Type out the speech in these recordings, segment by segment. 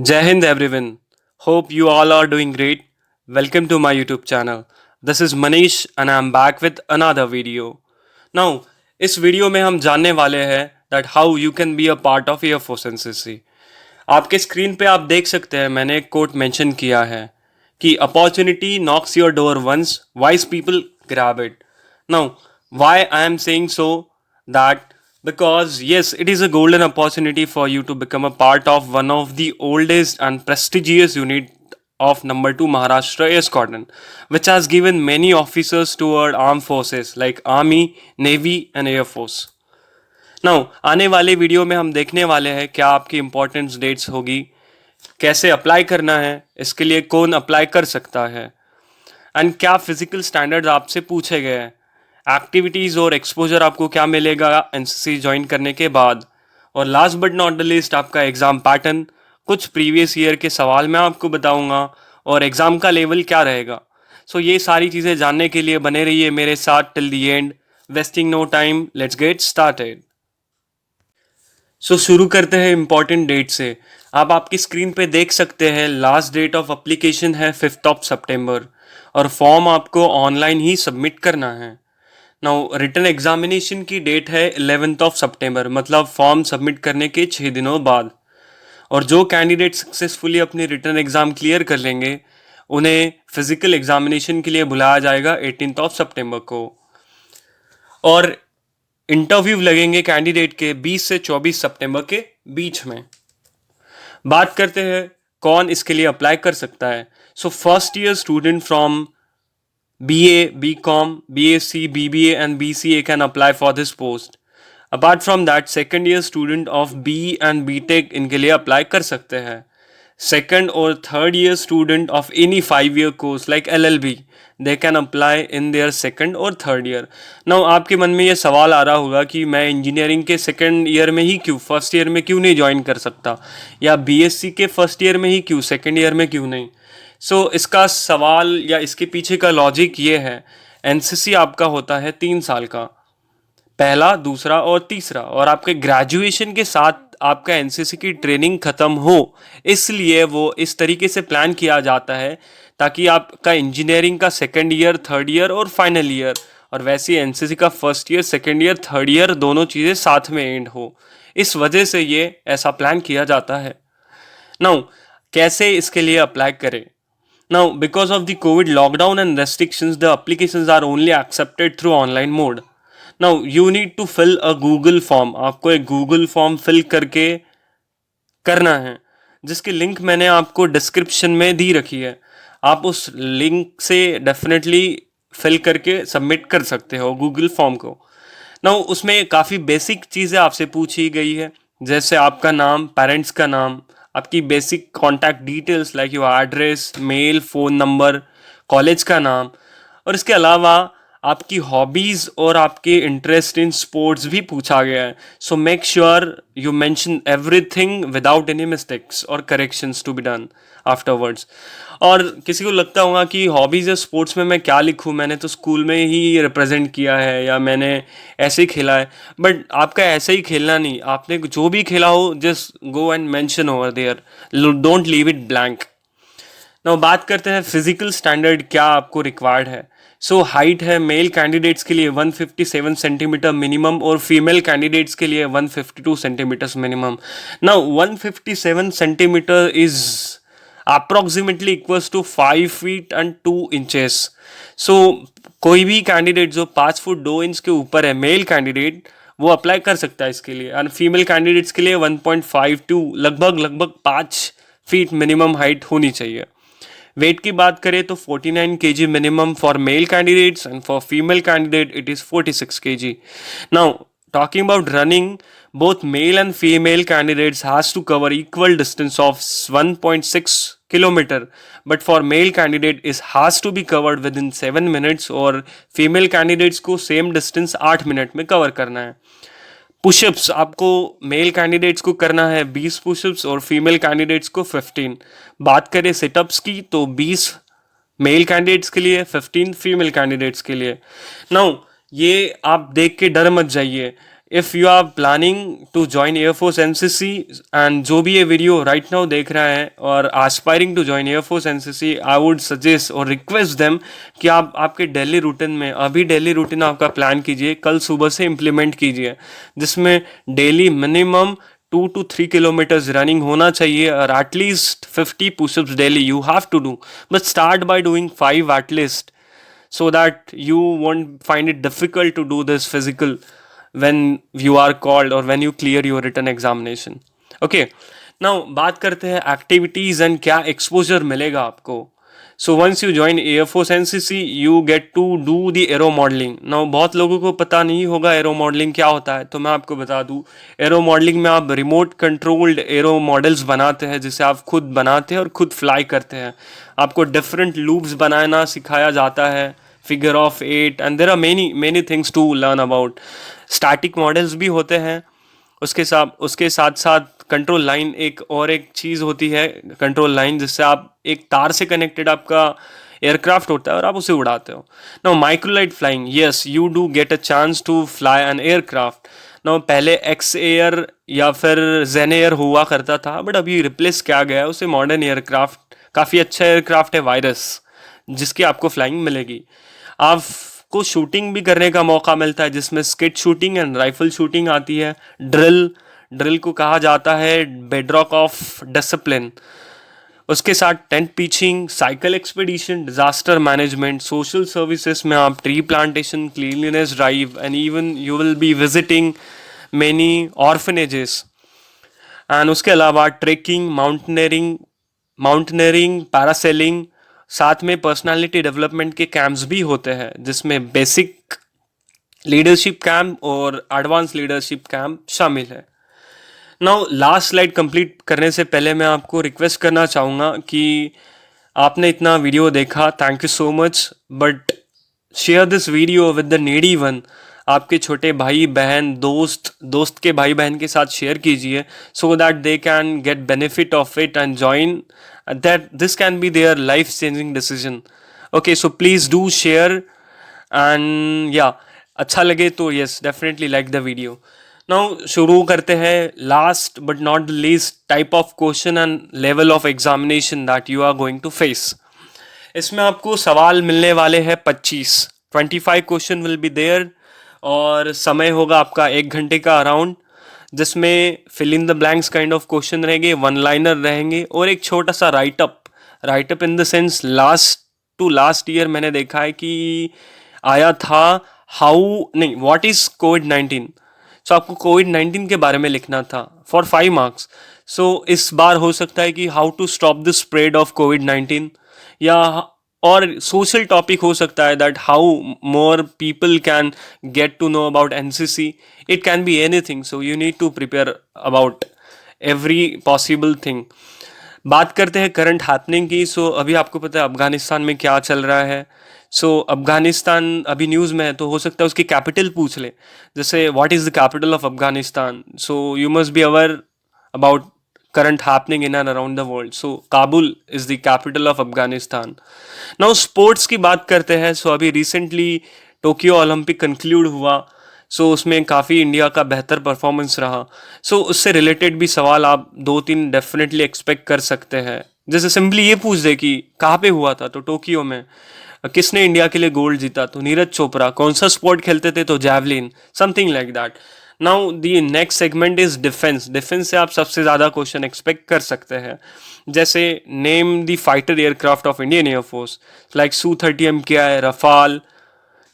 Jai Hind everyone. Hope you all are doing great. Welcome to my YouTube channel. This is Manish and I am back with another video. Now, इस video में हम जानने वाले हैं that how you can be a part of Air Force NCC. आपके screen पे आप देख सकते हैं मैंने एक कोट मेंशन किया है कि opportunity knocks your door once, wise people grab it. Now, why I am saying so that because yes, it is a golden opportunity for you to become a part of one of the oldest and prestigious unit of number 2 Maharashtra Air Squadron, which has given many officers toward armed forces like Army, Navy and Air Force. Now आने वाले video में हम देखने वाले हैं क्या आपकी importance dates होगी, कैसे अप्लाई करना है, इसके लिए कौन अप्लाई कर सकता है एंड क्या फिजिकल स्टैंडर्ड्स आपसे पूछे गए हैं, एक्टिविटीज़ और एक्सपोजर आपको क्या मिलेगा एनसीसी ज्वाइन करने के बाद, और last but not the list आपका एग्ज़ाम पैटर्न, कुछ प्रीवियस ईयर के सवाल मैं आपको बताऊंगा और एग्ज़ाम का लेवल क्या रहेगा. सो ये सारी चीज़ें जानने के लिए बने रहिए मेरे साथ till the end. Wasting no time, let's get started. So शुरू करते हैं इम्पॉर्टेंट डेट से. आप आपकी स्क्रीन पे देख सकते हैं लास्ट डेट ऑफ अप्लीकेशन है 5 सितंबर और फॉर्म आपको ऑनलाइन ही सबमिट करना है. नाउ रिटन एग्जामिनेशन की डेट है 11 सितंबर, मतलब फॉर्म सबमिट करने के 6 दिनों बाद. और जो कैंडिडेट सक्सेसफुली अपनी रिटन एग्ज़ाम क्लियर कर लेंगे उन्हें फिजिकल एग्जामिनेशन के लिए बुलाया जाएगा 18 सितंबर को. और इंटरव्यू लगेंगे कैंडिडेट के 20 से 24 सितंबर के बीच में. बात करते हैं कौन इसके लिए अप्लाई कर सकता है. So first year student from BA, BCom, BSc, BBA and BCA can apply for this post. Apart from that second year student of BE and BTech इनके लिए अप्लाई कर सकते हैं. सेकेंड और third year student of any 5 year course like LLB they can apply in their second और third year. Now आपके मन में ये सवाल आ रहा होगा कि मैं इंजीनियरिंग के सेकेंड ईयर में ही क्यों, फर्स्ट ईयर में क्यों नहीं ज्वाइन कर सकता, या BSc के फर्स्ट ईयर में ही क्यों, सेकेंड ईयर में क्यों नहीं. सो इसका सवाल या इसके पीछे का लॉजिक ये है, एनसीसी आपका होता है 3 साल का, पहला, दूसरा और तीसरा, और आपके ग्रेजुएशन के साथ आपका एनसीसी की ट्रेनिंग खत्म हो, इसलिए वो इस तरीके से प्लान किया जाता है ताकि आपका इंजीनियरिंग का सेकेंड ईयर, थर्ड ईयर और फाइनल ईयर, और वैसे ही एनसीसी का first year, second year, third year दोनों चीज़ें साथ में एंड हो. इस वजह से ये ऐसा प्लान किया जाता है. नाउ कैसे इसके लिए अप्लाई करें. Now because of the covid lockdown and restrictions the applications are only accepted through online mode. Now you need to fill a Google form. आपको एक गूगल फॉर्म फिल करके करना है जिसकी लिंक मैंने आपको डिस्क्रिप्शन में दी रखी है. आप उस लिंक से डेफिनेटली फिल करके सबमिट कर सकते हो गूगल फॉर्म को. नाउ उसमें काफ़ी बेसिक चीज़ें आपसे पूछी गई है, जैसे आपका नाम, पेरेंट्स का नाम, आपकी basic contact details like your address, mail, phone number, college का नाम, और इसके अलावा आपकी हॉबीज़ और आपके इंटरेस्ट इन स्पोर्ट्स भी पूछा गया है. So make sure you mention everything without any mistakes और corrections to be done afterwards. और किसी को लगता होगा कि हॉबीज़ या स्पोर्ट्स में मैं क्या लिखूं, मैंने तो स्कूल में ही रिप्रेजेंट किया है या मैंने ऐसे ही खेला है. बट आपका ऐसे ही खेलना नहीं, आपने जो भी खेला हो just go and mention over there, don't leave it blank. Now बात करते हैं फिजिकल स्टैंडर्ड क्या आपको रिक्वायर्ड है. सो हाइट है मेल कैंडिडेट्स के लिए 157 सेंटीमीटर मिनिमम और फीमेल कैंडिडेट्स के लिए 152 centimetres minimum. Now 157 centimetre is approximately equals to 5 feet and 2 inches. So कोई भी कैंडिडेट जो 5 फुट 2 इंच के ऊपर है, मेल कैंडिडेट, वो अप्लाई कर सकता है इसके लिए. एंड फीमेल कैंडिडेट्स के लिए 1.52, लगभग 5 फीट मिनिमम हाइट होनी चाहिए. वेट की बात करें तो 49 kg minimum for male candidates and for female candidate it is 46 kg. Now talking about running, both male and female candidates has to cover equal distance of 1.6 kilometer, but for male candidate is has to be covered within 7 minutes और female candidates को same distance 8 minute में cover करना है. Pushups आपको male candidates को करना है 20 pushups और फीमेल कैंडिडेट्स को 15. बात करें सिटअप्स की तो 20 मेल कैंडिडेट्स के लिए, 15 फीमेल कैंडिडेट्स के लिए. नाउ ये आप देख के डर मत जाइए, if you are planning to join air force NCC and जो भी ये वीडियो राइट नाउ देख रहा है और aspiring to join air force NCC, I would suggest और रिक्वेस्ट देम कि आप आपके डेली रूटीन में अभी डेली रूटीन आपका प्लान कीजिए, कल सुबह से इम्प्लीमेंट कीजिए, जिसमें daily minimum 2 to 3 kilometers running होना चाहिए और at least 50 pushups daily you have to do, but start by doing 5 at least, so that you won't find it difficult to do this physical when you are called or when you clear your written examination. Okay, now बात करते हैं activities and क्या exposure मिलेगा आपको. So once you join Air Force NCC you get to do the aero modeling. Now बहुत लोगों को पता नहीं होगा aero modeling क्या होता है, तो मैं आपको बता दूँ. aero modeling में आप remote controlled aero models बनाते हैं, जिसे आप खुद बनाते हैं और खुद fly करते हैं. आपको डिफरेंट लूप्स बनाना सिखाया जाता है, figure of 8, and there are many things to learn about. Static models भी होते हैं, उसके साथ साथ कंट्रोल लाइन एक चीज़ होती है, कंट्रोल लाइन, जिससे आप एक तार से कनेक्टेड आपका एयरक्राफ्ट होता है और आप उसे उड़ाते हो. Now microlight flying, yes you do get a chance to fly an aircraft. Now पहले एक्स एयर या फिर जेन एयर हुआ करता था, बट अभी रिप्लेस किया गया है उसे मॉडर्न एयरक्राफ्ट. काफ़ी अच्छा एयरक्राफ्ट है वायरस, जिसकी आपको फ्लाइंग मिलेगी. आपको शूटिंग भी करने का मौका मिलता है, जिसमें skit shooting and rifle shooting आती है. ड्रिल को कहा जाता है बेडरॉक ऑफ डिसिप्लिन. उसके साथ tent pitching, cycle expedition, disaster management, social services में आप tree plantation, cleanliness drive, and even you will be visiting many orphanages. And उसके अलावा ट्रेकिंग, माउंटेनियरिंग, पैरासेलिंग, साथ में पर्सनालिटी डेवलपमेंट के कैंप्स भी होते हैं, जिसमें बेसिक लीडरशिप कैंप और एडवांस लीडरशिप कैंप शामिल है. नाउ लास्ट स्लाइड कंप्लीट करने से पहले मैं आपको रिक्वेस्ट करना चाहूँगा कि आपने इतना वीडियो देखा, thank you so much, but share this video with the needy one. आपके छोटे भाई बहन, दोस्त के भाई बहन के साथ शेयर कीजिए, so that they can get benefit of it and join, that this can be their life changing decision. Okay, so please do share and या अच्छा लगे तो yes definitely like the video. Now शुरू करते हैं last but not the least type of question and level of examination that you are going to face. इसमें आपको सवाल मिलने वाले हैं 25 क्वेश्चन विल बी देयर, और समय होगा आपका 1 घंटे का अराउंड, जिसमें fill in the blanks kind of question रहेंगे, वन लाइनर रहेंगे और एक छोटा सा writeup in the sense last year मैंने देखा है कि आया था व्हाट इज कोविड-19. सो आपको कोविड-19 के बारे में लिखना था फॉर 5 मार्क्स. सो इस बार हो सकता है कि how to stop the spread of कोविड-19, या और सोशल टॉपिक हो सकता है that how more people can get to know about NCC. It can be anything, so you need to prepare about every possible thing. बात करते हैं current happening की. सो अभी आपको पता है अफगानिस्तान में क्या चल रहा है. सो अफगानिस्तान अभी न्यूज़ में है, तो हो सकता है उसकी कैपिटल पूछ ले, जैसे what is the capital of Afghanistan. So you must be aware about current happening in and around the world. So Kabul is the capital of Afghanistan. Now sports की बात करते हैं. So अभी recently टोक्यो ओलंपिक कंक्लूड हुआ. सो उसमें काफ़ी India का बेहतर परफॉर्मेंस रहा. सो उससे रिलेटेड भी सवाल आप 2-3 डेफिनेटली एक्सपेक्ट कर सकते हैं. जैसे सिंपली ये पूछ दे कि कहाँ पे हुआ था, तो टोक्यो में. किसने इंडिया के लिए गोल्ड जीता, तो नीरज चोपड़ा. कौन सा स्पोर्ट खेलते थे, तो javelin, something like that. Now the next segment is defence. Defence से आप सबसे ज़्यादा क्वेश्चन एक्सपेक्ट कर सकते हैं, जैसे name the fighter aircraft of Indian air force, like Su-30M क्या है, Rafale,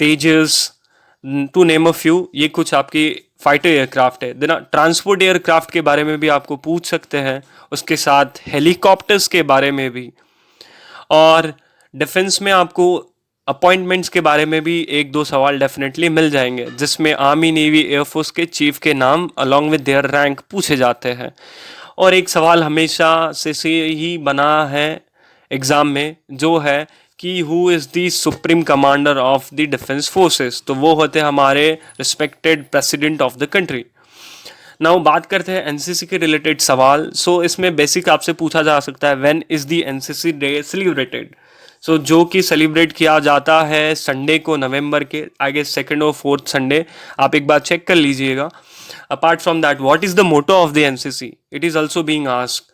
Tejas, to name a few. ये कुछ आपकी फाइटर एयरक्राफ्ट है. देन ट्रांसपोर्ट एयरक्राफ्ट के बारे में भी आपको पूछ सकते हैं, उसके साथ हेलीकॉप्टर्स के बारे में भी. और डिफेंस में आपको अपॉइंटमेंट्स के बारे में भी 1-2 सवाल डेफिनेटली मिल जाएंगे, जिसमें आर्मी, नेवी, एयरफोर्स के चीफ के नाम अलॉन्ग विद देयर रैंक पूछे जाते हैं. और एक सवाल हमेशा से ही बना है एग्ज़ाम में, जो है कि who is the supreme commander of the defence forces. तो वो होते हैं हमारे respected president of the country. Now बात करते हैं एनसीसी के रिलेटेड सवाल. सो इसमें बेसिक आपसे पूछा जा सकता है, when is the NCC day celebrated. जो कि सेलिब्रेट किया जाता है संडे को, नवंबर के आई गेस सेकंड और फोर्थ संडे, आप एक बार चेक कर लीजिएगा. Apart from that, what is the motto of the NCC, it is also being asked.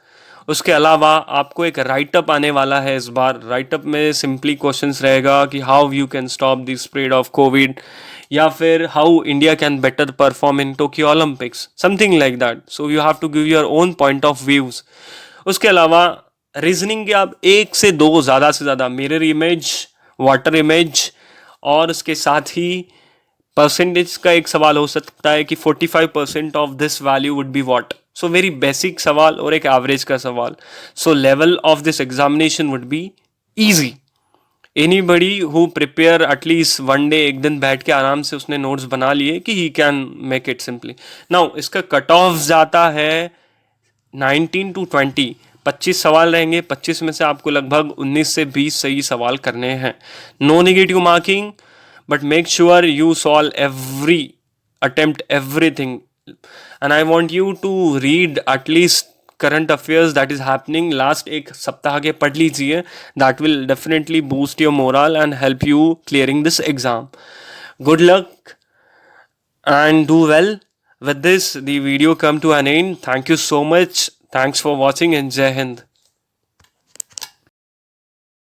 उसके अलावा आपको एक राइटअप आने वाला है इस बार. राइटअप में सिंपली क्वेश्चंस रहेगा कि how you can stop the spread of Covid, या फिर how India can better perform in Tokyo Olympics, something like that. So you have to give your own point of views. उसके अलावा reasoning के आप एक से दो, ज़्यादा से ज़्यादा मिरर इमेज, वाटर इमेज, और उसके साथ ही परसेंटेज का एक सवाल हो सकता है कि 45% of this value would be what. So very basic सवाल और एक एवरेज का सवाल. सो level of this examination would be easy. Anybody who prepare at least one day, एक दिन बैठ के आराम से उसने नोट्स बना लिए कि he can make it simply. Now इसका कट ऑफ जाता है 19 to 20. 25 सवाल रहेंगे. 25 में से आपको लगभग 19 से 20 सही सवाल करने हैं. No negative marking, but make sure you solve attempt everything. And I want you to read at least current affairs that is happening last एक सप्ताह के पढ़ लीजिए. That will definitely boost your morale and help you clearing this exam. Good luck and do well. With this, the video come to an end. Thank you so much. Thanks for watching and Jai Hind.